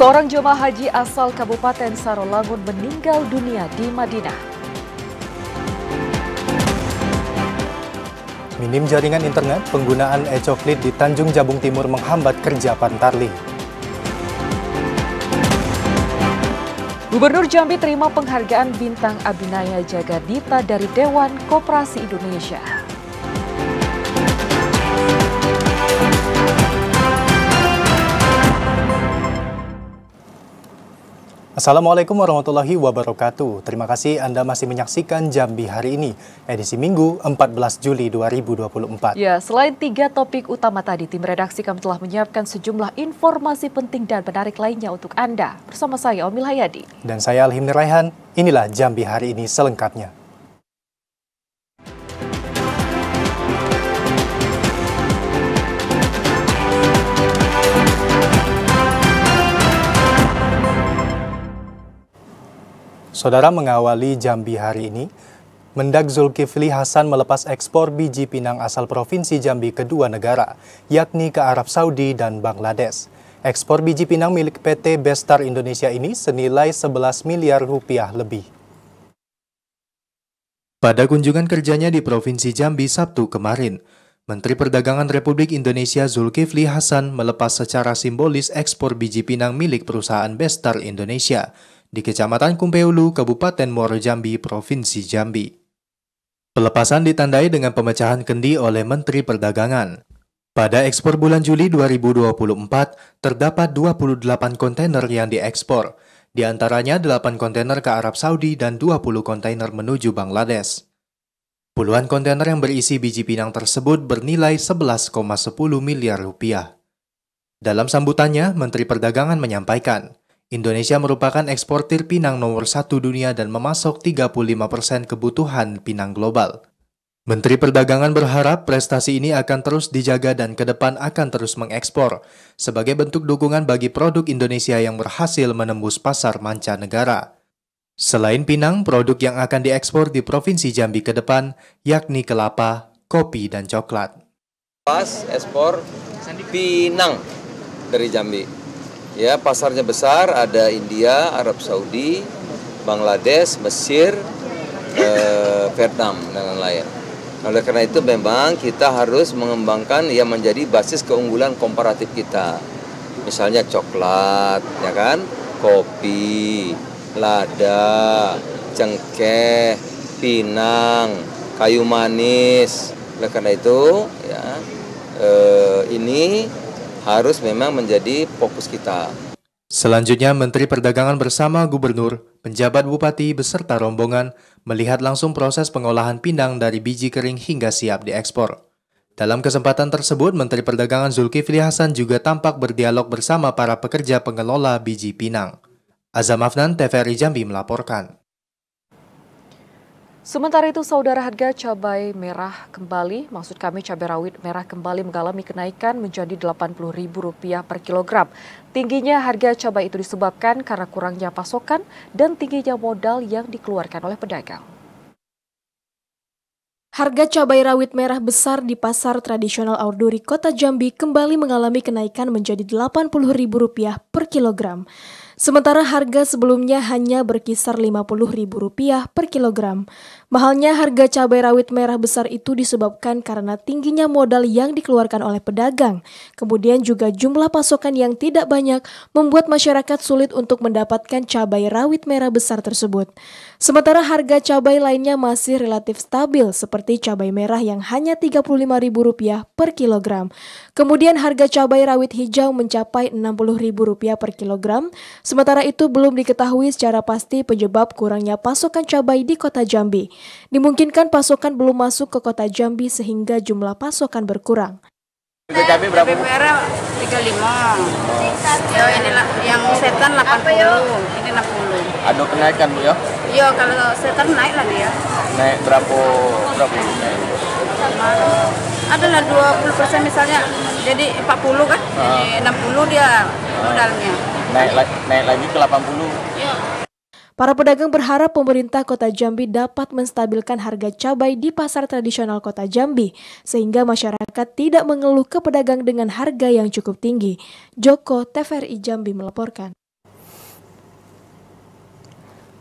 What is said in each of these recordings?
Seorang jemaah haji asal Kabupaten Sarolangun meninggal dunia di Madinah. Minim jaringan internet, penggunaan e-coklit di Tanjung Jabung Timur menghambat kerja Pantarli. Gubernur Jambi terima penghargaan Bintang Abinaya Jagadita dari Dewan Koperasi Indonesia. Assalamualaikum warahmatullahi wabarakatuh. Terima kasih Anda masih menyaksikan Jambi hari ini, edisi Minggu 14 Juli 2024. Ya, selain 3 topik utama tadi, tim redaksi kami telah menyiapkan sejumlah informasi penting dan menarik lainnya untuk Anda. Bersama saya, Omil Hayadi. Dan saya Alhimni Raihan, inilah Jambi hari ini selengkapnya. Saudara, mengawali Jambi hari ini, Mendag Zulkifli Hasan melepas ekspor biji pinang asal Provinsi Jambi ke 2 negara, yakni ke Arab Saudi dan Bangladesh. Ekspor biji pinang milik PT Bestar Indonesia ini senilai 11 miliar rupiah lebih. Pada kunjungan kerjanya di Provinsi Jambi Sabtu kemarin, Menteri Perdagangan Republik Indonesia Zulkifli Hasan melepas secara simbolis ekspor biji pinang milik perusahaan Bestar Indonesia di Kecamatan Kumpeulu, Kabupaten Muaro Jambi, Provinsi Jambi. Pelepasan ditandai dengan pemecahan kendi oleh Menteri Perdagangan. Pada ekspor bulan Juli 2024, terdapat 28 kontainer yang diekspor, di antaranya 8 kontainer ke Arab Saudi dan 20 kontainer menuju Bangladesh. Puluhan kontainer yang berisi biji pinang tersebut bernilai 11,10 miliar rupiah. Dalam sambutannya, Menteri Perdagangan menyampaikan, Indonesia merupakan eksportir pinang nomor 1 dunia dan memasok 35% kebutuhan pinang global. Menteri Perdagangan berharap prestasi ini akan terus dijaga dan ke depan akan terus mengekspor sebagai bentuk dukungan bagi produk Indonesia yang berhasil menembus pasar mancanegara. Selain pinang, produk yang akan diekspor di Provinsi Jambi ke depan yakni kelapa, kopi, dan coklat. Pas ekspor pinang dari Jambi. Ya, pasarnya besar, ada India, Arab Saudi, Bangladesh, Mesir, Vietnam, dan lain-lain. Oleh karena itu memang kita harus mengembangkan yang menjadi basis keunggulan komparatif kita. Misalnya coklat, ya kan, kopi, lada, cengkeh, pinang, kayu manis. Oleh karena itu, ya, ini harus memang menjadi fokus kita. Selanjutnya, Menteri Perdagangan bersama Gubernur, penjabat bupati beserta rombongan melihat langsung proses pengolahan pinang dari biji kering hingga siap diekspor. Dalam kesempatan tersebut, Menteri Perdagangan Zulkifli Hasan juga tampak berdialog bersama para pekerja pengelola biji pinang. Azam Afnan, TVRI Jambi melaporkan. Sementara itu, saudara, harga cabai merah kembali, cabai rawit merah kembali mengalami kenaikan menjadi Rp80.000 per kilogram. Tingginya harga cabai itu disebabkan karena kurangnya pasokan dan tingginya modal yang dikeluarkan oleh pedagang. Harga cabai rawit merah besar di pasar tradisional Aurduri, Kota Jambi kembali mengalami kenaikan menjadi Rp80.000 per kilogram. Sementara harga sebelumnya hanya berkisar Rp50.000 per kilogram. Mahalnya harga cabai rawit merah besar itu disebabkan karena tingginya modal yang dikeluarkan oleh pedagang. Kemudian juga jumlah pasokan yang tidak banyak membuat masyarakat sulit untuk mendapatkan cabai rawit merah besar tersebut. Sementara harga cabai lainnya masih relatif stabil seperti cabai merah yang hanya Rp35.000 per kilogram. Kemudian harga cabai rawit hijau mencapai Rp60.000 per kilogram. Sementara itu belum diketahui secara pasti penyebab kurangnya pasokan cabai di Kota Jambi. Dimungkinkan pasokan belum masuk ke Kota Jambi sehingga jumlah pasokan berkurang. Cabai berapa? Cabai merah 35. Ya inilah yang setan 80, ini 60. Ada kenaikan, Bu, ya? Iya, kalau setan naik lagi ya. Naik berapa? Adalah 20% misalnya. Jadi 40 kan? Jadi 60 dia modalnya. Naik lagi ke 80. Iya. Para pedagang berharap pemerintah Kota Jambi dapat menstabilkan harga cabai di pasar tradisional Kota Jambi, sehingga masyarakat tidak mengeluh ke pedagang dengan harga yang cukup tinggi. Joko, TVRI Jambi melaporkan.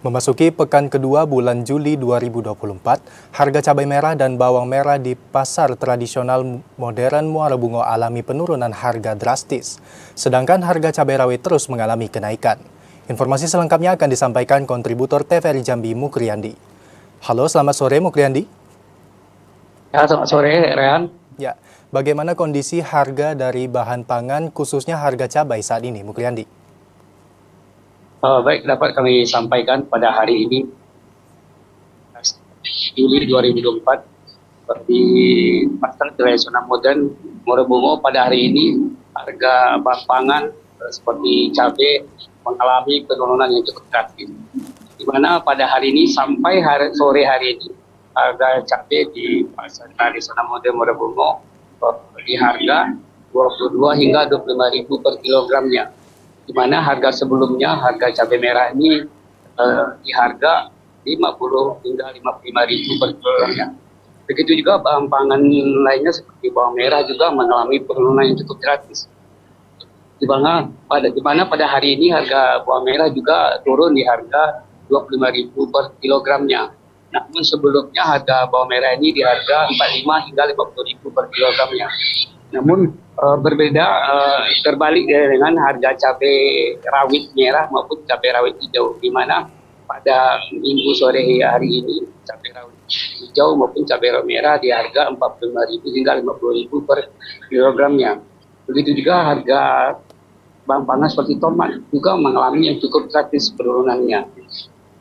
Memasuki pekan kedua bulan Juli 2024, harga cabai merah dan bawang merah di pasar tradisional modern Muara Bungo alami penurunan harga drastis. Sedangkan harga cabai rawit terus mengalami kenaikan. Informasi selengkapnya akan disampaikan kontributor TVRI Jambi Mukriandi. Halo, selamat sore Mukriandi. Ya, selamat sore Rehan. Ya, bagaimana kondisi harga dari bahan pangan khususnya harga cabai saat ini Mukriandi? Baik, dapat kami sampaikan pada hari ini, Juli 2024, di pasar tradisional modern Muara Bungo pada hari ini, harga bahan pangan seperti cabai mengalami penurunan yang cukup drastis. Di mana pada hari ini sampai sore hari ini, harga cabai di pasar tradisional modern Muara Bungo di harga 22 hingga 25.000 per kilogramnya. Di mana harga sebelumnya harga cabai merah ini di harga 50 hingga 55.000 per kilogramnya. Begitu juga bahan pangan lainnya seperti bawang merah juga mengalami penurunan yang cukup drastis. Di mana pada hari ini harga bawang merah juga turun di harga 25.000 per kilogramnya. Namun sebelumnya harga bawang merah ini di harga 45 hingga 50.000 per kilogramnya. Namun berbeda terbalik dengan harga cabai rawit merah maupun cabai rawit hijau, di mana pada minggu sore hari ini cabai rawit hijau maupun cabai rawit merah di harga 45.000 hingga 50.000 per kilogramnya. Begitu juga harga bahan pangan seperti tomat juga mengalami yang cukup drastis penurunannya.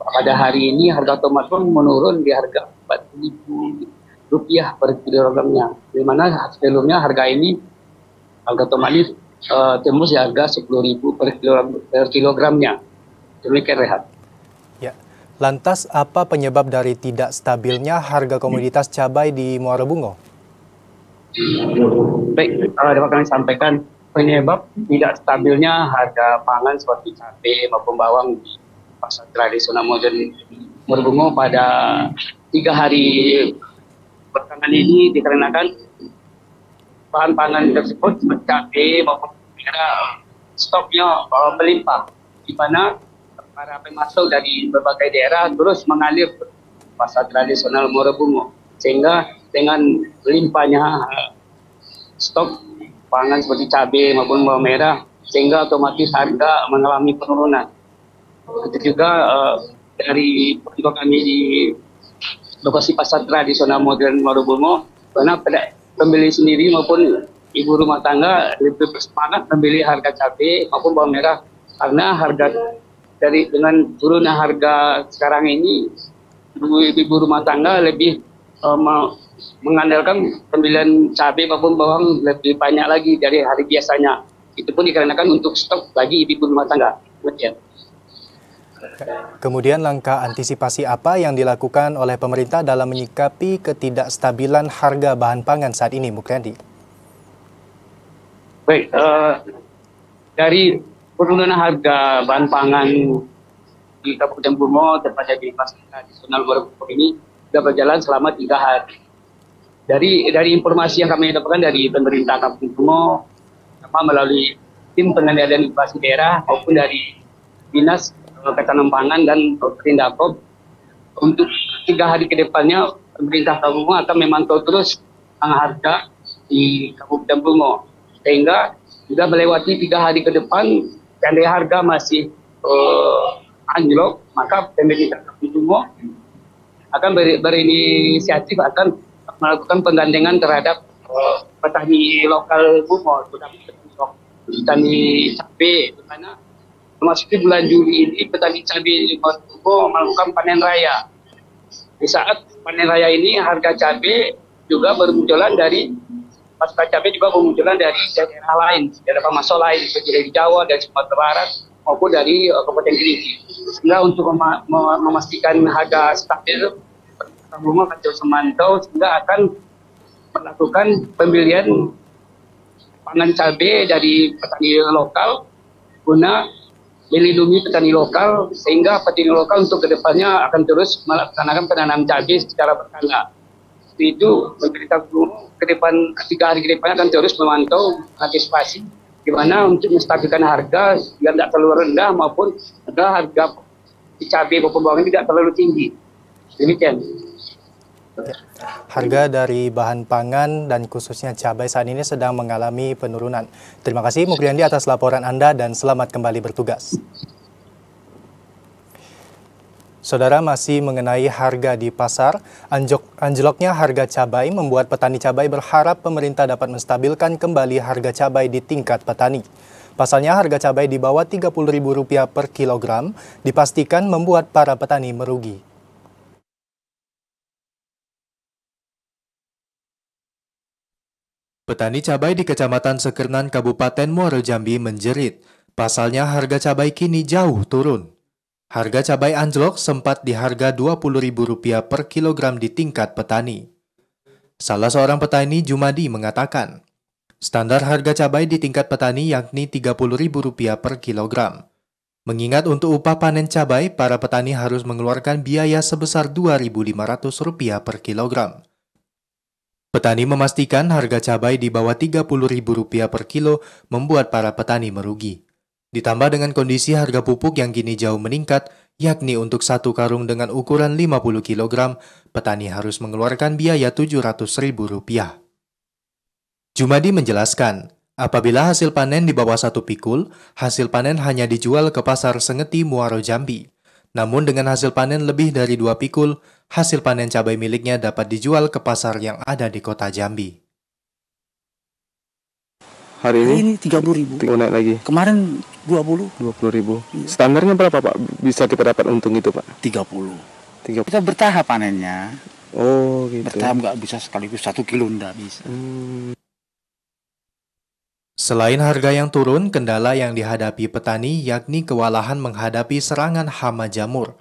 Pada hari ini harga tomat pun menurun di harga Rp4.000 per kilogramnya, di mana sebelumnya harga tomat ini tembus di harga Rp10.000 per kilogramnya. Demikian Rehat. Ya. Lantas apa penyebab dari tidak stabilnya harga komoditas cabai di Muara Bungo? Baik, dapat kami sampaikan penyebab tidak stabilnya harga pangan seperti cabai maupun bawang di pasar tradisional modern Muara Bungo pada 3 hari belakangan ini dikarenakan bahan pangan tersebut seperti cabai maupun merah stoknya melimpah, di mana para pemasok dari berbagai daerah terus mengalir ke pasar tradisional Muara Bungo, sehingga dengan limpahnya stok pangan seperti cabai maupun bawang merah sehingga otomatis harga mengalami penurunan. Itu juga dari kami di lokasi pasar tradisional modern Muara Bungo, karena pembeli sendiri maupun ibu rumah tangga lebih bersemangat membeli harga cabai maupun bawang merah, karena harga dengan turunnya harga sekarang ini ibu rumah tangga lebih mengandalkan pembelian cabai maupun bawang lebih banyak lagi dari hari biasanya. Itu pun dikarenakan untuk stok bagi ibu rumah tangga. Demikian. Kemudian langkah antisipasi apa yang dilakukan oleh pemerintah dalam menyikapi ketidakstabilan harga bahan pangan saat ini, Mukriandi? Baik, dari penurunan harga bahan pangan di Kabupaten Bungo, tepatnya di pasar tradisional Muara Bungo ini sudah berjalan selama 3 hari. Dari informasi yang kami dapatkan dari pemerintah Kabupaten Bungo, melalui tim pengendalian inflasi daerah maupun dari Dinas Ketahanan Pangan dan Perindakob, untuk 3 hari ke depannya pemerintah Kabupaten Bungo akan memantau terus harga di Kabupaten Bungo, sehingga sudah melewati 3 hari ke depan dan harga masih anjlok, maka pemerintah Kabupaten Bungo akan berinisiatif akan melakukan penggandengan terhadap petani lokal Bungo, terutama petani cabai, karena memasuki bulan Juli ini petani cabai di Bungo melakukan panen raya. Di saat panen raya ini harga cabai juga bermunculan dari pasca cabai juga bermunculan dari daerah lain, daerah pemasok lain seperti dari Jawa dan Sumatera Barat maupun dari Kabupaten Kerinci. Sehingga untuk memastikan harga stabil, Bungo akan terus memantau sehingga akan melakukan pembelian pangan cabai dari petani lokal guna melindungi petani lokal, sehingga petani lokal untuk kedepannya akan terus melaksanakan penanam cabai secara berkala. Itu pemerintah ke depan 3 hari ke depan akan terus memantau antisipasi di mana untuk menstabilkan harga yang tidak terlalu rendah maupun harga cabai maupun bawang tidak terlalu tinggi. Demikian. Harga dari bahan pangan dan khususnya cabai saat ini sedang mengalami penurunan. Terima kasih Mukriandi atas laporan Anda dan selamat kembali bertugas. Saudara, masih mengenai harga di pasar, anjloknya harga cabai membuat petani cabai berharap pemerintah dapat menstabilkan kembali harga cabai di tingkat petani. Pasalnya harga cabai di bawah Rp30.000 per kilogram dipastikan membuat para petani merugi. Petani cabai di Kecamatan Sekernan, Kabupaten Muaro Jambi menjerit. Pasalnya harga cabai kini jauh turun. Harga cabai anjlok sempat di harga Rp20.000 per kilogram di tingkat petani. Salah seorang petani, Jumadi, mengatakan, standar harga cabai di tingkat petani yakni Rp30.000 per kilogram. Mengingat untuk upah panen cabai, para petani harus mengeluarkan biaya sebesar Rp2.500 per kilogram. Petani memastikan harga cabai di bawah Rp30.000 per kilo membuat para petani merugi. Ditambah dengan kondisi harga pupuk yang kini jauh meningkat, yakni untuk satu karung dengan ukuran 50 kg, petani harus mengeluarkan biaya Rp700.000. Jumadi menjelaskan, apabila hasil panen di bawah 1 pikul, hasil panen hanya dijual ke pasar Sengeti Muaro Jambi. Namun dengan hasil panen lebih dari 2 pikul, hasil panen cabai miliknya dapat dijual ke pasar yang ada di kota Jambi. Hari ini 30.000. naik lagi. Kemarin 20.000. Iya. Standarnya berapa Pak? Bisa kita dapat untung itu Pak? 30. Kita bertahap panennya. Oh gitu. Bertahap, nggak bisa sekaligus 1 kilo, nggak bisa. Selain harga yang turun, kendala yang dihadapi petani yakni kewalahan menghadapi serangan hama jamur.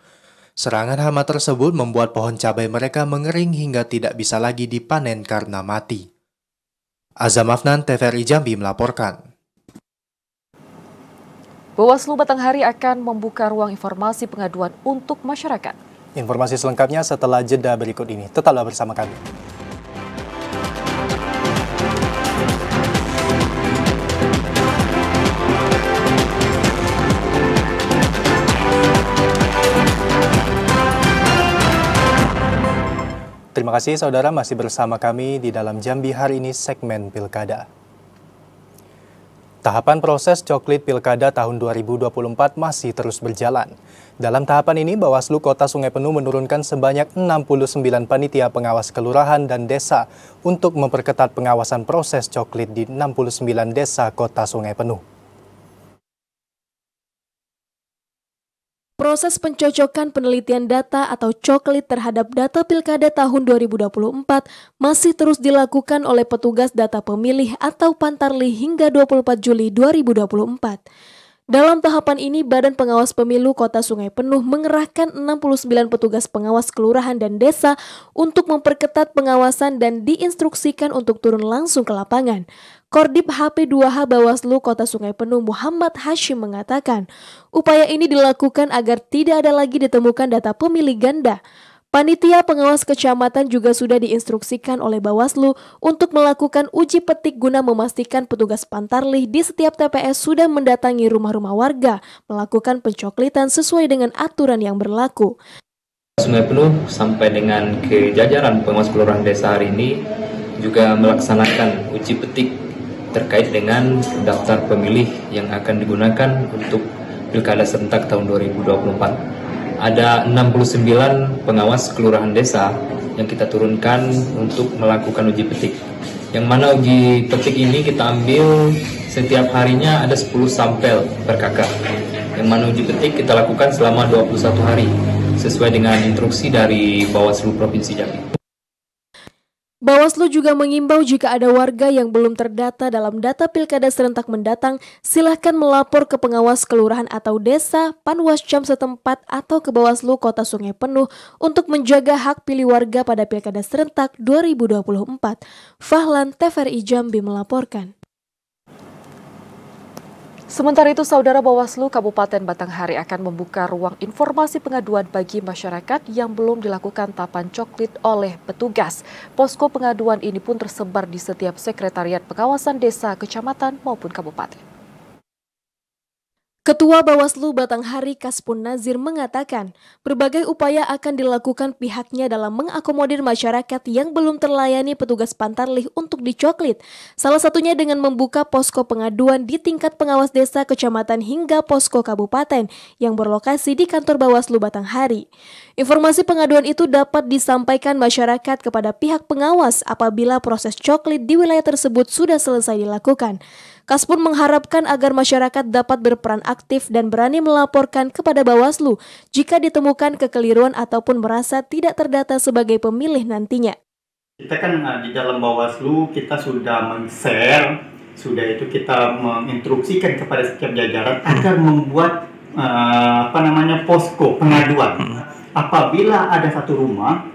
Serangan hama tersebut membuat pohon cabai mereka mengering hingga tidak bisa lagi dipanen karena mati. Azam Afnan, TVRI Jambi melaporkan. Bawaslu Batanghari akan membuka ruang informasi pengaduan untuk masyarakat. Informasi selengkapnya setelah jeda berikut ini. Tetaplah bersama kami. Terima kasih saudara masih bersama kami di dalam Jambi hari ini segmen Pilkada. Tahapan proses coklit Pilkada tahun 2024 masih terus berjalan. Dalam tahapan ini Bawaslu Kota Sungai Penuh menurunkan sebanyak 69 panitia pengawas kelurahan dan desa untuk memperketat pengawasan proses coklit di 69 desa Kota Sungai Penuh. Proses pencocokan penelitian data atau coklit terhadap data Pilkada tahun 2024 masih terus dilakukan oleh petugas data pemilih atau Pantarlih hingga 24 Juli 2024. Dalam tahapan ini, Badan Pengawas Pemilu Kota Sungai Penuh mengerahkan 69 petugas pengawas kelurahan dan desa untuk memperketat pengawasan dan diinstruksikan untuk turun langsung ke lapangan. Kordip HP2H Bawaslu Kota Sungai Penuh Muhammad Hashim mengatakan, upaya ini dilakukan agar tidak ada lagi ditemukan data pemilih ganda. Panitia pengawas kecamatan juga sudah diinstruksikan oleh Bawaslu untuk melakukan uji petik guna memastikan petugas Pantarlih di setiap TPS sudah mendatangi rumah-rumah warga, melakukan pencoklitan sesuai dengan aturan yang berlaku. Sungai Penuh sampai dengan ke jajaran pengawas kelurahan desa hari ini juga melaksanakan uji petik terkait dengan daftar pemilih yang akan digunakan untuk Pilkada serentak tahun 2024. Ada 69 pengawas kelurahan desa yang kita turunkan untuk melakukan uji petik. Yang mana uji petik ini kita ambil setiap harinya ada 10 sampel per kakak. Yang mana uji petik kita lakukan selama 21 hari sesuai dengan instruksi dari Bawaslu Provinsi Jambi. Bawaslu juga mengimbau jika ada warga yang belum terdata dalam data Pilkada serentak mendatang, silahkan melapor ke pengawas kelurahan atau desa, Panwascam setempat atau ke Bawaslu Kota Sungai Penuh untuk menjaga hak pilih warga pada Pilkada serentak 2024. Fahlan, TVRI Jambi melaporkan. Sementara itu, Saudara Bawaslu Kabupaten Batanghari akan membuka ruang informasi pengaduan bagi masyarakat yang belum dilakukan tahapan coklit oleh petugas. Posko pengaduan ini pun tersebar di setiap sekretariat pengawasan desa, kecamatan maupun kabupaten. Ketua Bawaslu Batanghari Kaspun Nazir mengatakan, berbagai upaya akan dilakukan pihaknya dalam mengakomodir masyarakat yang belum terlayani petugas Pantarlih untuk dicoklit. Salah satunya dengan membuka posko pengaduan di tingkat pengawas desa, kecamatan hingga posko kabupaten yang berlokasi di kantor Bawaslu Batanghari. Informasi pengaduan itu dapat disampaikan masyarakat kepada pihak pengawas apabila proses coklit di wilayah tersebut sudah selesai dilakukan. Kaspun mengharapkan agar masyarakat dapat berperan aktif dan berani melaporkan kepada Bawaslu jika ditemukan kekeliruan ataupun merasa tidak terdata sebagai pemilih nantinya. Kita kan di dalam Bawaslu kita sudah men-share, sudah itu kita menginstruksikan kepada setiap jajaran agar membuat posko pengaduan. Apabila ada satu rumah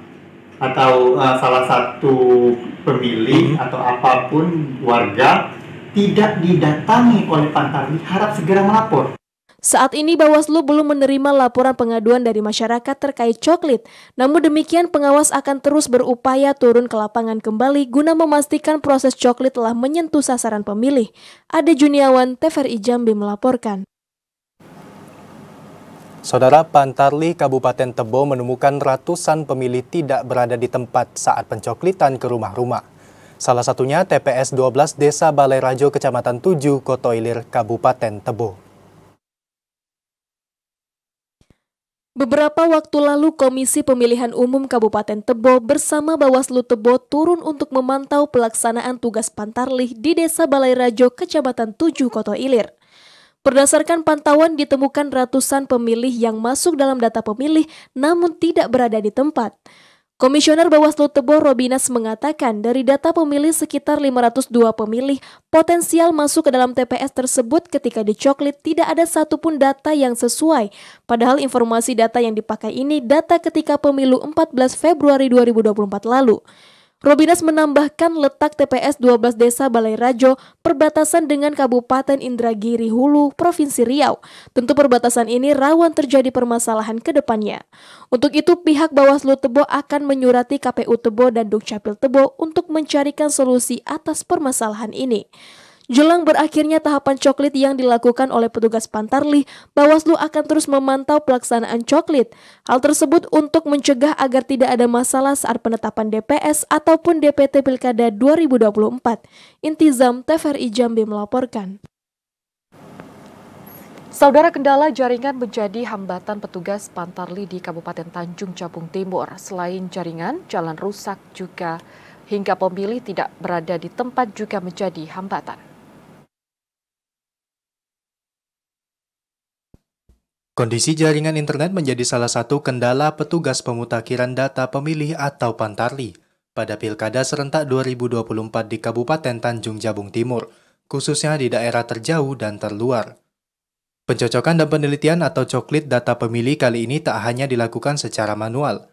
atau salah satu pemilih atau apapun warga tidak didatangi oleh Pantarlih, harap segera melapor. Saat ini Bawaslu belum menerima laporan pengaduan dari masyarakat terkait coklit. Namun demikian pengawas akan terus berupaya turun ke lapangan kembali guna memastikan proses coklit telah menyentuh sasaran pemilih. Ade Juniawan, TVRI Jambi melaporkan. Saudara, Pantarlih Kabupaten Tebo menemukan ratusan pemilih tidak berada di tempat saat pencoklitan ke rumah-rumah. Salah satunya TPS 12 Desa Balai Rajo, Kecamatan 7, Kotoilir, Kabupaten Tebo. Beberapa waktu lalu Komisi Pemilihan Umum Kabupaten Tebo bersama Bawaslu Tebo turun untuk memantau pelaksanaan tugas Pantarlih di Desa Balai Rajo, Kecamatan 7, Kotoilir. Berdasarkan pantauan ditemukan ratusan pemilih yang masuk dalam data pemilih namun tidak berada di tempat. Komisioner Bawaslu Tebo Robinas mengatakan dari data pemilih sekitar 502 pemilih potensial masuk ke dalam TPS tersebut ketika dicoklit tidak ada satupun data yang sesuai. Padahal informasi data yang dipakai ini data ketika pemilu 14 Februari 2024 lalu. Robinas menambahkan letak TPS 12 Desa Balai Rajo perbatasan dengan Kabupaten Indragiri Hulu, Provinsi Riau. Tentu perbatasan ini rawan terjadi permasalahan ke depannya. Untuk itu pihak Bawaslu Tebo akan menyurati KPU Tebo dan Dukcapil Tebo untuk mencarikan solusi atas permasalahan ini. Jelang berakhirnya tahapan coklit yang dilakukan oleh petugas Pantarlih, Bawaslu akan terus memantau pelaksanaan coklit. Hal tersebut untuk mencegah agar tidak ada masalah saat penetapan DPS ataupun DPT Pilkada 2024. Intizam, TVRI Jambi melaporkan. Saudara, kendala jaringan menjadi hambatan petugas Pantarlih di Kabupaten Tanjung Jabung Timur. Selain jaringan, jalan rusak juga hingga pemilih tidak berada di tempat juga menjadi hambatan. Kondisi jaringan internet menjadi salah satu kendala petugas pemutakhiran data pemilih atau Pantarlih pada Pilkada serentak 2024 di Kabupaten Tanjung Jabung Timur, khususnya di daerah terjauh dan terluar. Pencocokan dan penelitian atau coklit data pemilih kali ini tak hanya dilakukan secara manual,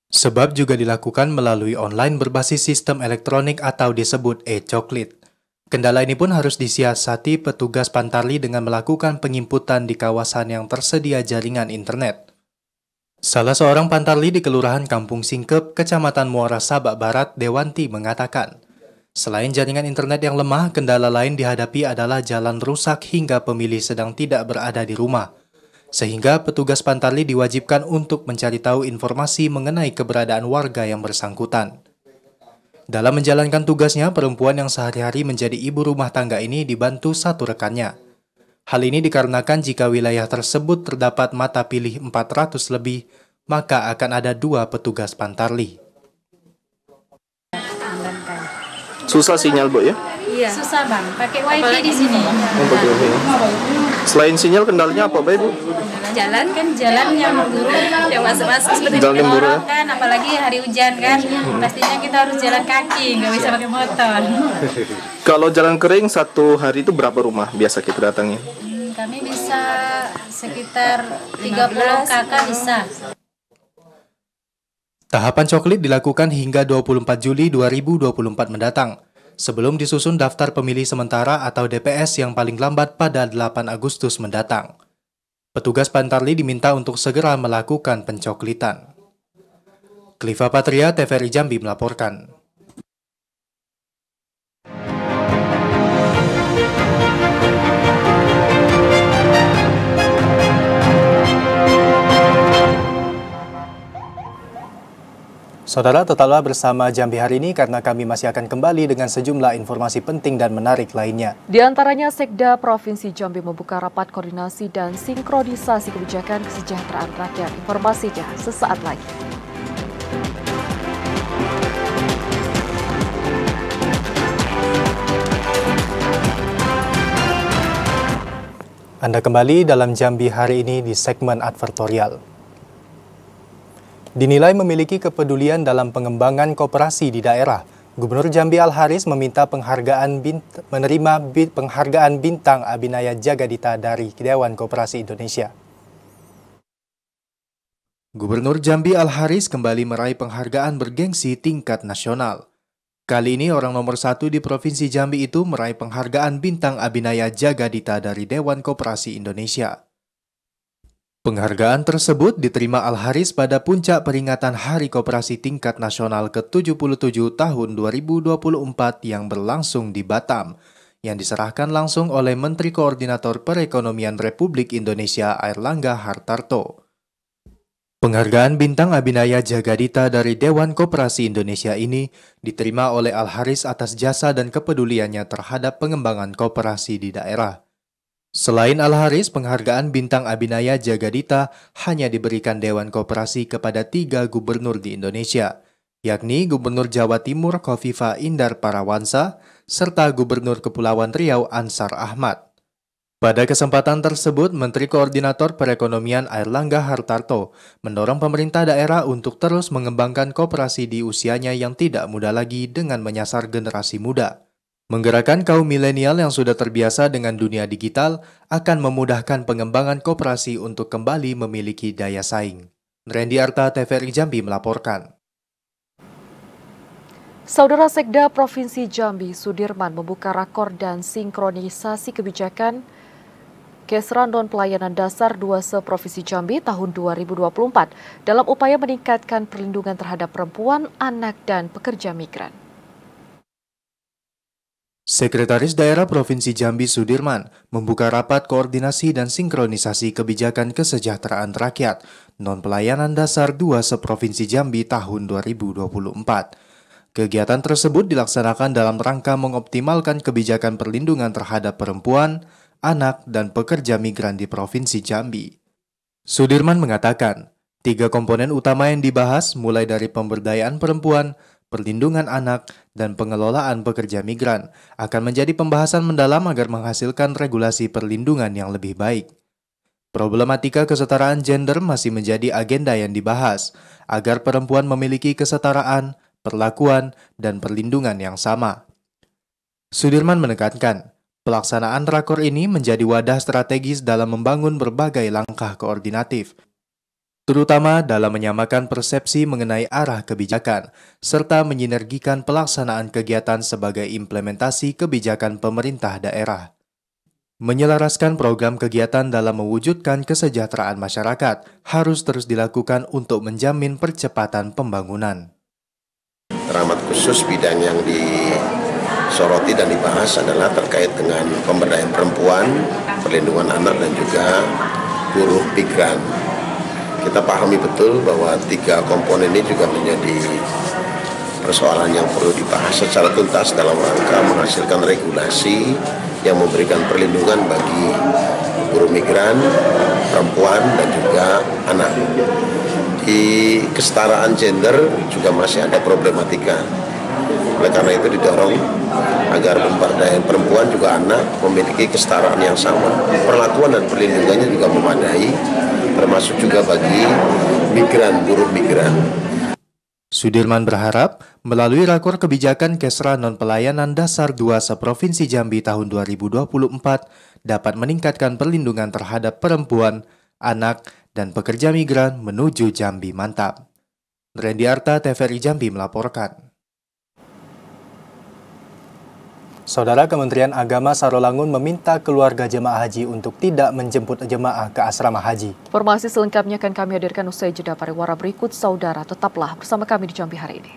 sebab juga dilakukan melalui online berbasis sistem elektronik atau disebut e-coklit. Kendala ini pun harus disiasati petugas Pantarlih dengan melakukan penginputan di kawasan yang tersedia jaringan internet. Salah seorang Pantarlih di Kelurahan Kampung Singkep, Kecamatan Muara Sabak Barat, Dewanti mengatakan, selain jaringan internet yang lemah, kendala lain dihadapi adalah jalan rusak hingga pemilih sedang tidak berada di rumah. Sehingga petugas Pantarlih diwajibkan untuk mencari tahu informasi mengenai keberadaan warga yang bersangkutan. Dalam menjalankan tugasnya, perempuan yang sehari-hari menjadi ibu rumah tangga ini dibantu satu rekannya. Hal ini dikarenakan jika wilayah tersebut terdapat mata pilih 400 lebih, maka akan ada 2 petugas Pantarlih. Susah sinyal, Bu, ya? Iya. Susah, Bang. Pakai wifi di sini. Pakai wifi. Selain sinyal, kendalanya apa, Bu? Jalan kan, jalan yang buruk, yang masuk-masuk seperti di lorong kan, apalagi hari hujan kan, pastinya kita harus jalan kaki, nggak bisa pakai motor. Kalau jalan kering satu hari itu berapa rumah biasa kita datangi? Kami bisa sekitar 30 kakak bisa. Tahapan coklit dilakukan hingga 24 Juli 2024 mendatang, sebelum disusun daftar pemilih sementara atau DPS yang paling lambat pada 8 Agustus mendatang. Petugas Pantarlih diminta untuk segera melakukan pencoklitan. Kliva Patria, TVRI Jambi melaporkan. Saudara, tetaplah bersama Jambi hari ini karena kami masih akan kembali dengan sejumlah informasi penting dan menarik lainnya. Di antaranya, Sekda Provinsi Jambi membuka rapat koordinasi dan sinkronisasi kebijakan kesejahteraan rakyat. Informasinya sesaat lagi. Anda kembali dalam Jambi hari ini di segmen advertorial. Dinilai memiliki kepedulian dalam pengembangan koperasi di daerah, Gubernur Jambi Al-Haris meminta menerima penghargaan Bintang Abhinaya Jagadita dari Dewan Koperasi Indonesia. Gubernur Jambi Al-Haris kembali meraih penghargaan bergengsi tingkat nasional. Kali ini orang nomor 1 di Provinsi Jambi itu meraih penghargaan Bintang Abhinaya Jagadita dari Dewan Koperasi Indonesia. Penghargaan tersebut diterima Al-Haris pada puncak peringatan Hari Koperasi Tingkat Nasional ke-77 tahun 2024 yang berlangsung di Batam, yang diserahkan langsung oleh Menteri Koordinator Perekonomian Republik Indonesia Airlangga Hartarto. Penghargaan Bintang Abhinaya Jagadita dari Dewan Koperasi Indonesia ini diterima oleh Al-Haris atas jasa dan kepeduliannya terhadap pengembangan koperasi di daerah. Selain Al-Haris, penghargaan Bintang Abhinaya Jagadita hanya diberikan Dewan Koperasi kepada 3 gubernur di Indonesia, yakni Gubernur Jawa Timur Khofifah Indar Parawansa, serta Gubernur Kepulauan Riau Ansar Ahmad. Pada kesempatan tersebut, Menteri Koordinator Perekonomian Airlangga Hartarto mendorong pemerintah daerah untuk terus mengembangkan koperasi di usianya yang tidak muda lagi dengan menyasar generasi muda. Menggerakkan kaum milenial yang sudah terbiasa dengan dunia digital akan memudahkan pengembangan koperasi untuk kembali memiliki daya saing. Randy Arta, TVRI Jambi melaporkan. Saudara, Sekda Provinsi Jambi Sudirman membuka rakor dan sinkronisasi kebijakan Kesra Non-Pelayanan Dasar 2 se-Provinsi Jambi tahun 2024 dalam upaya meningkatkan perlindungan terhadap perempuan, anak, dan pekerja migran. Sekretaris Daerah Provinsi Jambi Sudirman membuka rapat koordinasi dan sinkronisasi kebijakan kesejahteraan rakyat non-pelayanan dasar 2 se-Provinsi Jambi tahun 2024. Kegiatan tersebut dilaksanakan dalam rangka mengoptimalkan kebijakan perlindungan terhadap perempuan, anak, dan pekerja migran di Provinsi Jambi. Sudirman mengatakan, 3 komponen utama yang dibahas mulai dari pemberdayaan perempuan, perlindungan anak, dan pengelolaan pekerja migran akan menjadi pembahasan mendalam agar menghasilkan regulasi perlindungan yang lebih baik. Problematika kesetaraan gender masih menjadi agenda yang dibahas agar perempuan memiliki kesetaraan, perlakuan, dan perlindungan yang sama. Sudirman menekankan, pelaksanaan rakor ini menjadi wadah strategis dalam membangun berbagai langkah koordinatif, terutama dalam menyamakan persepsi mengenai arah kebijakan, serta menyinergikan pelaksanaan kegiatan sebagai implementasi kebijakan pemerintah daerah. Menyelaraskan program kegiatan dalam mewujudkan kesejahteraan masyarakat harus terus dilakukan untuk menjamin percepatan pembangunan. Rahmat khusus bidang yang disoroti dan dibahas adalah terkait dengan pemberdayaan perempuan, perlindungan anak, dan juga buruh migran. Kita pahami betul bahwa 3 komponen ini juga menjadi persoalan yang perlu dibahas secara tuntas dalam rangka menghasilkan regulasi yang memberikan perlindungan bagi buruh migran, perempuan, dan juga anak. Di kesetaraan gender juga masih ada problematika. Oleh karena itu didorong agar pemberdayaan perempuan juga anak memiliki kesetaraan yang sama. Perlakuan dan perlindungannya juga memadai, termasuk juga bagi migran, buruh migran. Sudirman berharap melalui rakor kebijakan Kesra Non-Pelayanan Dasar 2 se-Provinsi Jambi tahun 2024 dapat meningkatkan perlindungan terhadap perempuan, anak, dan pekerja migran menuju Jambi mantap. Randy Arta, TVRI Jambi melaporkan. Saudara, Kementerian Agama Sarolangun meminta keluarga jemaah haji untuk tidak menjemput jemaah ke asrama haji. Informasi selengkapnya akan kami hadirkan usai jeda pariwara berikut. Saudara, tetaplah bersama kami di Jambi hari ini.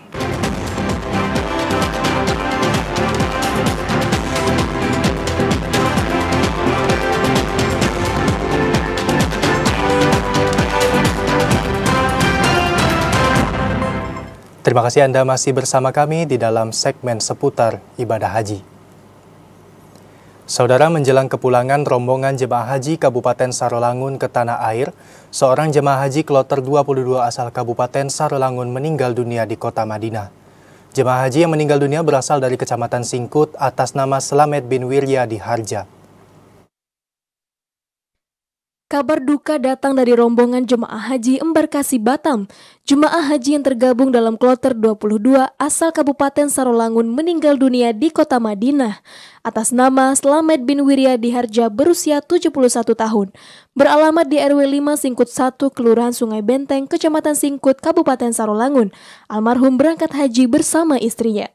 Terima kasih Anda masih bersama kami di dalam segmen seputar ibadah haji. Saudara, menjelang kepulangan rombongan jemaah haji Kabupaten Sarolangun ke tanah air, seorang jemaah haji kloter 22 asal Kabupaten Sarolangun meninggal dunia di kota Madinah. Jemaah haji yang meninggal dunia berasal dari Kecamatan Singkut atas nama Slamet bin Wirya di Harja. Kabar duka datang dari rombongan jemaah haji embarkasi Batam. Jemaah haji yang tergabung dalam kloter 22 asal Kabupaten Sarolangun meninggal dunia di kota Madinah atas nama Slamet bin Wirya di Harja berusia 71 tahun. Beralamat di RW 5 Singkut 1, Kelurahan Sungai Benteng, Kecamatan Singkut, Kabupaten Sarolangun. Almarhum berangkat haji bersama istrinya.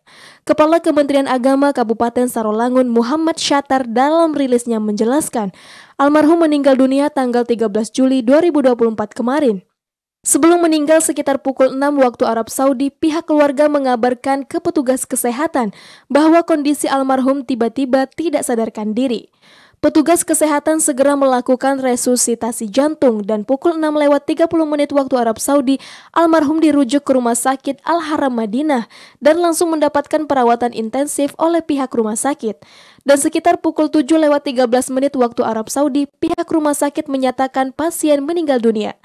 Kepala Kementerian Agama Kabupaten Sarolangun Muhammad Syatar dalam rilisnya menjelaskan, almarhum meninggal dunia tanggal 13 Juli 2024 kemarin. Sebelum meninggal sekitar pukul 6 waktu Arab Saudi, pihak keluarga mengabarkan ke petugas kesehatan bahwa kondisi almarhum tiba-tiba tidak sadarkan diri. Petugas kesehatan segera melakukan resusitasi jantung dan pukul 6:30 waktu Arab Saudi, almarhum dirujuk ke Rumah Sakit Al-Haram Madinah dan langsung mendapatkan perawatan intensif oleh pihak rumah sakit. Dan sekitar pukul 7:13 waktu Arab Saudi, pihak rumah sakit menyatakan pasien meninggal dunia.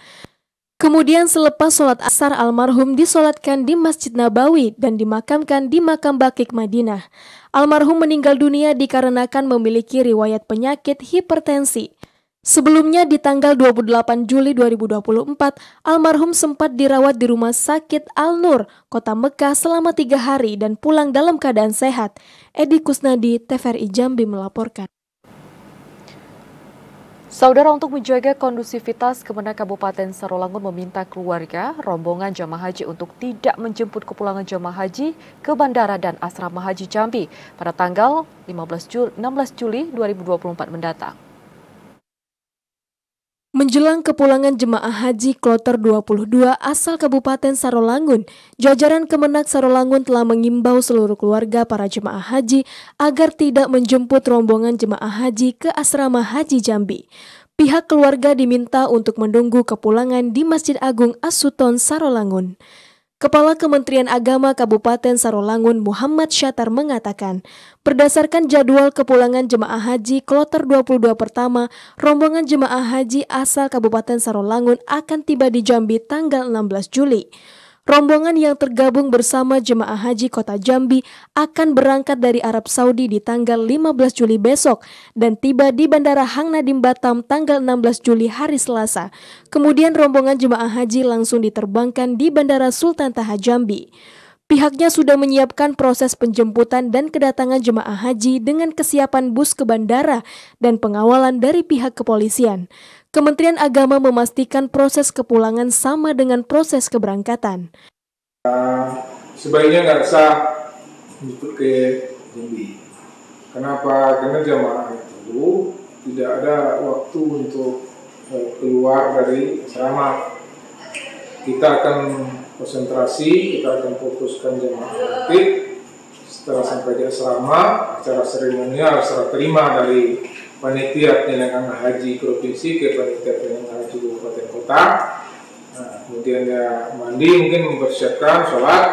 Kemudian selepas sholat asar, almarhum disolatkan di Masjid Nabawi dan dimakamkan di Makam Baqi' Madinah. Almarhum meninggal dunia dikarenakan memiliki riwayat penyakit hipertensi. Sebelumnya di tanggal 28 Juli 2024, almarhum sempat dirawat di Rumah Sakit Al-Nur, Kota Mekah selama 3 hari dan pulang dalam keadaan sehat. Edi Kusnadi, TVRI Jambi melaporkan. Saudara, untuk menjaga kondusivitas, Kemenag Kabupaten Sarolangun meminta keluarga rombongan jemaah haji untuk tidak menjemput kepulangan jemaah haji ke bandara dan asrama haji Jambi pada tanggal 16 Juli 2024 mendatang. Menjelang kepulangan jemaah haji kloter 22 asal Kabupaten Sarolangun, jajaran Kemenag Sarolangun telah mengimbau seluruh keluarga para jemaah haji agar tidak menjemput rombongan jemaah haji ke asrama haji Jambi. Pihak keluarga diminta untuk menunggu kepulangan di Masjid Agung As-Suton Sarolangun. Kepala Kementerian Agama Kabupaten Sarolangun Muhammad Syatar mengatakan, berdasarkan jadwal kepulangan jemaah haji kloter 22 pertama, rombongan jemaah haji asal Kabupaten Sarolangun akan tiba di Jambi tanggal 16 Juli. Rombongan yang tergabung bersama jemaah haji kota Jambi akan berangkat dari Arab Saudi di tanggal 15 Juli besok dan tiba di Bandara Hang Nadim Batam tanggal 16 Juli hari Selasa. Kemudian rombongan jemaah haji langsung diterbangkan di Bandara Sultan Taha Jambi. Pihaknya sudah menyiapkan proses penjemputan dan kedatangan jemaah haji dengan kesiapan bus ke bandara dan pengawalan dari pihak kepolisian. Kementerian Agama memastikan proses kepulangan sama dengan proses keberangkatan. Sebaiknya nggak usah menjemput ke Jambi. Kenapa? Karena jamaah itu tidak ada waktu untuk keluar dari asrama. Kita akan konsentrasi, kita akan fokuskan jamaah aktif. Setelah sampai di asrama, acara seremonial serah terima dari panitia penyelenggaraan haji provinsi ke panitia penyelenggaraan haji kabupaten kota. Nah, kemudian ya mandi, mungkin mempersiapkan sholat,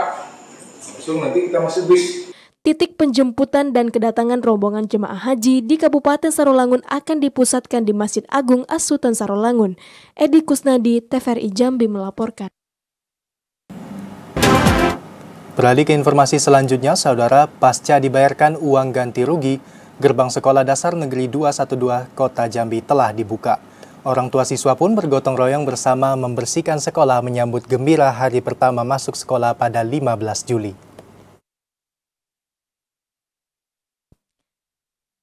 langsung nanti kita masuk bis. Titik penjemputan dan kedatangan rombongan jemaah haji di Kabupaten Sarolangun akan dipusatkan di Masjid Agung As-Suton Sarolangun. Edi Kusnadi, TVRI Jambi melaporkan. Beralih ke informasi selanjutnya, saudara, pasca dibayarkan uang ganti rugi, Gerbang Sekolah Dasar Negeri 212 Kota Jambi telah dibuka. Orang tua siswa pun bergotong royong bersama membersihkan sekolah menyambut gembira hari pertama masuk sekolah pada 15 Juli.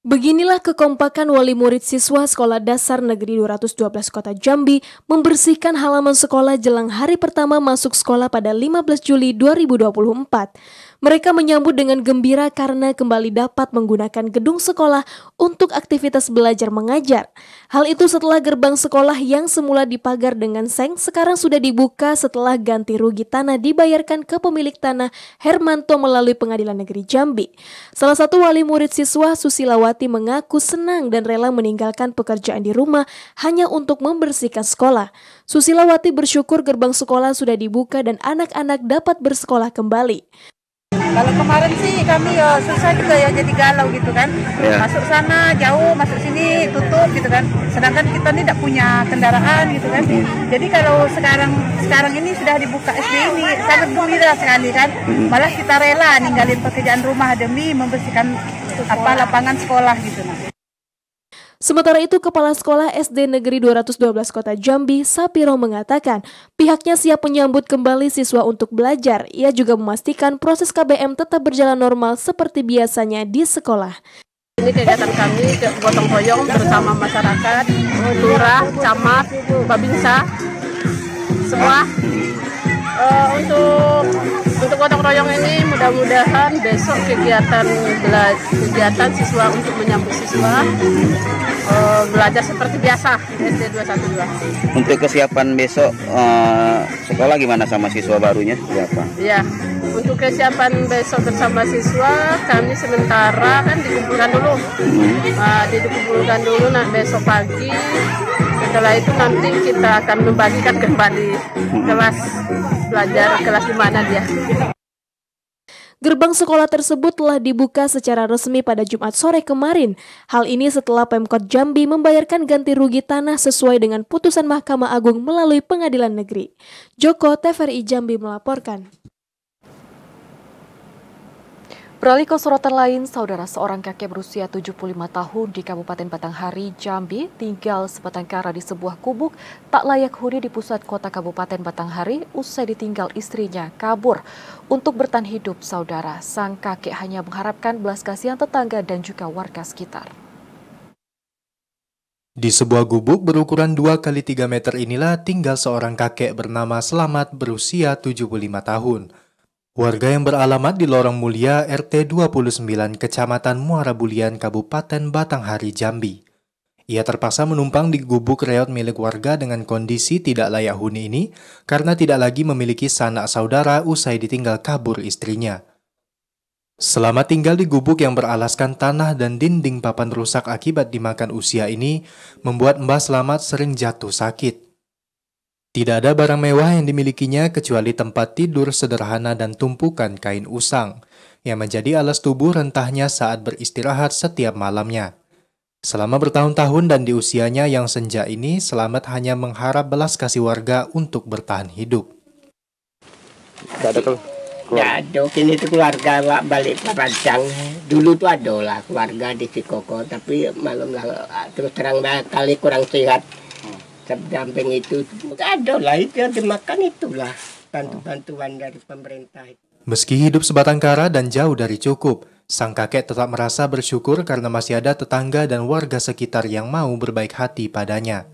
Beginilah kekompakan wali murid siswa Sekolah Dasar Negeri 212 Kota Jambi membersihkan halaman sekolah jelang hari pertama masuk sekolah pada 15 Juli 2024. Mereka menyambut dengan gembira karena kembali dapat menggunakan gedung sekolah untuk aktivitas belajar mengajar. Hal itu setelah gerbang sekolah yang semula dipagar dengan seng sekarang sudah dibuka setelah ganti rugi tanah dibayarkan ke pemilik tanah Hermanto melalui Pengadilan Negeri Jambi. Salah satu wali murid siswa Susilawati mengaku senang dan rela meninggalkan pekerjaan di rumah hanya untuk membersihkan sekolah. Susilawati bersyukur gerbang sekolah sudah dibuka dan anak-anak dapat bersekolah kembali. Kalau kemarin sih kami ya susah juga ya, jadi galau gitu kan. Masuk sana jauh, masuk sini tutup gitu kan. Sedangkan kita ini tidak punya kendaraan gitu kan. Jadi kalau sekarang ini sudah dibuka SD ini sangat gembira sekali kan. Malah kita rela ninggalin pekerjaan rumah demi membersihkan lapangan sekolah gitu. Sementara itu, Kepala Sekolah SD Negeri 212 Kota Jambi, Sapiro mengatakan pihaknya siap menyambut kembali siswa untuk belajar. Ia juga memastikan proses KBM tetap berjalan normal seperti biasanya di sekolah. Ini kegiatan kami gotong royong bersama masyarakat, lurah, camat, babinsa, semua. Untuk gotong royong ini mudah-mudahan besok kegiatan siswa untuk menyambut siswa belajar seperti biasa SD 212. Untuk kesiapan besok sekolah gimana sama siswa barunya? Siapa? Ya, untuk kesiapan besok bersama siswa kami sementara kan dikumpulkan dulu besok pagi. Setelah itu nanti kita akan membagikan kembali kelas belajar kelas di mana dia. Gerbang sekolah tersebut telah dibuka secara resmi pada Jumat sore kemarin. Hal ini setelah Pemkot Jambi membayarkan ganti rugi tanah sesuai dengan putusan Mahkamah Agung melalui Pengadilan Negeri. Joko, TVRI Jambi melaporkan. Beralih ke sorotan lain, saudara, seorang kakek berusia 75 tahun di Kabupaten Batanghari, Jambi, tinggal sebatang kara di sebuah gubuk tak layak huni di pusat kota Kabupaten Batanghari usai ditinggal istrinya kabur. Untuk bertahan hidup, saudara, sang kakek hanya mengharapkan belas kasihan tetangga dan juga warga sekitar. Di sebuah gubuk berukuran 2 x 3 meter inilah tinggal seorang kakek bernama Selamat berusia 75 tahun. Warga yang beralamat di Lorong Mulia RT 29 Kecamatan Muara Bulian Kabupaten Batanghari, Jambi. Ia terpaksa menumpang di gubuk reot milik warga dengan kondisi tidak layak huni ini karena tidak lagi memiliki sanak saudara usai ditinggal kabur istrinya. Selama tinggal di gubuk yang beralaskan tanah dan dinding papan rusak akibat dimakan usia ini, membuat Mbah Selamat sering jatuh sakit. Tidak ada barang mewah yang dimilikinya kecuali tempat tidur sederhana dan tumpukan kain usang, yang menjadi alas tubuh rentahnya saat beristirahat setiap malamnya. Selama bertahun-tahun dan di usianya yang senja ini, Selamat hanya mengharap belas kasih warga untuk bertahan hidup. Ya, kini itu keluarga balik Parancang. Dulu tuh ada lah keluarga di Cikoko, tapi malam terus terang kali kurang sehat. Damping itu ada lah, itu yang dimakan itulah bantuan dari pemerintah. Meski hidup sebatang kara dan jauh dari cukup, sang kakek tetap merasa bersyukur karena masih ada tetangga dan warga sekitar yang mau berbaik hati padanya.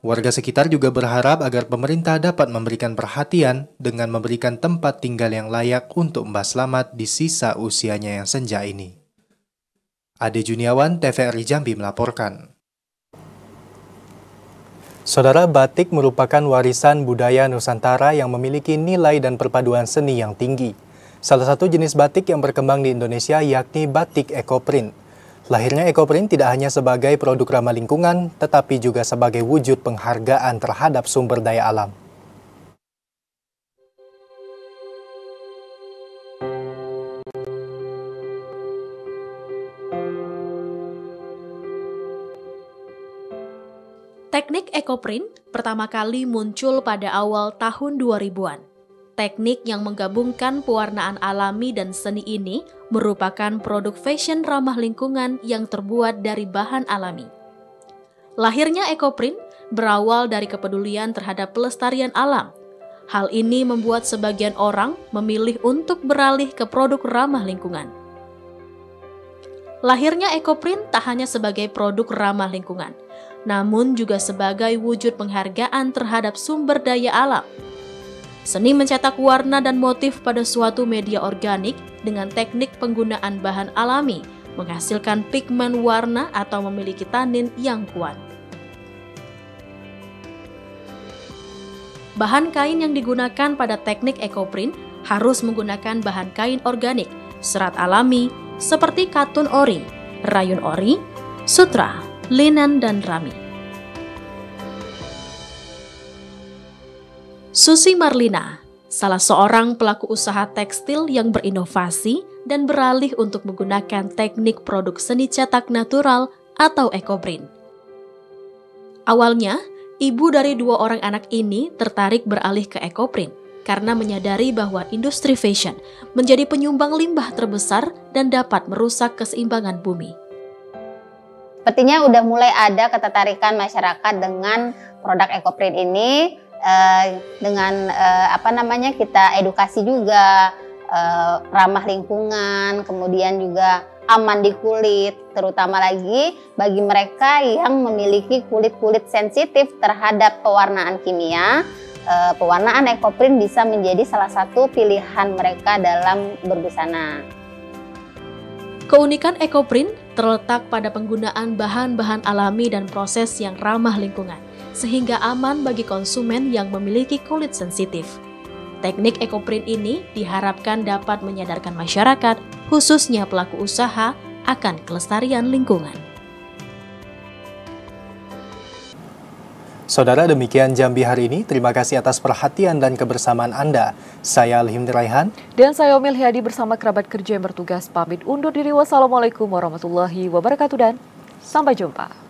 Warga sekitar juga berharap agar pemerintah dapat memberikan perhatian dengan memberikan tempat tinggal yang layak untuk Mbah Selamat di sisa usianya yang senja ini. Ade Juniawan, TVRI Jambi melaporkan. Saudara, batik merupakan warisan budaya Nusantara yang memiliki nilai dan perpaduan seni yang tinggi. Salah satu jenis batik yang berkembang di Indonesia yakni batik ekoprint. Lahirnya ekoprint tidak hanya sebagai produk ramah lingkungan, tetapi juga sebagai wujud penghargaan terhadap sumber daya alam. Teknik ekoprint pertama kali muncul pada awal tahun 2000-an. Teknik yang menggabungkan pewarnaan alami dan seni ini merupakan produk fashion ramah lingkungan yang terbuat dari bahan alami. Lahirnya ekoprint berawal dari kepedulian terhadap pelestarian alam. Hal ini membuat sebagian orang memilih untuk beralih ke produk ramah lingkungan. Lahirnya ekoprint tak hanya sebagai produk ramah lingkungan, namun juga sebagai wujud penghargaan terhadap sumber daya alam. Seni mencetak warna dan motif pada suatu media organik dengan teknik penggunaan bahan alami menghasilkan pigmen warna atau memiliki tanin yang kuat. Bahan kain yang digunakan pada teknik ekoprint harus menggunakan bahan kain organik, serat alami seperti katun ori, rayun ori, sutra, linen, dan rami. Susi Marlina, salah seorang pelaku usaha tekstil yang berinovasi dan beralih untuk menggunakan teknik produk seni cetak natural atau ekoprint. Awalnya, ibu dari 2 orang anak ini tertarik beralih ke ekoprint karena menyadari bahwa industri fashion menjadi penyumbang limbah terbesar dan dapat merusak keseimbangan bumi. Sepertinya udah mulai ada ketertarikan masyarakat dengan produk ekoprint ini. Dengan kita edukasi juga, ramah lingkungan, kemudian juga aman di kulit, terutama lagi bagi mereka yang memiliki kulit-kulit sensitif terhadap pewarnaan kimia. Pewarnaan ekoprint bisa menjadi salah satu pilihan mereka dalam berbusana. Keunikan ekoprint terletak pada penggunaan bahan-bahan alami dan proses yang ramah lingkungan, sehingga aman bagi konsumen yang memiliki kulit sensitif. Teknik ekoprint ini diharapkan dapat menyadarkan masyarakat, khususnya pelaku usaha, akan kelestarian lingkungan. Saudara, demikian Jambi hari ini. Terima kasih atas perhatian dan kebersamaan Anda. Saya Alhim Diraihan. Dan saya Omil Hiadi bersama kerabat kerja yang bertugas pamit undur diri. Wassalamualaikum warahmatullahi wabarakatuh dan sampai jumpa.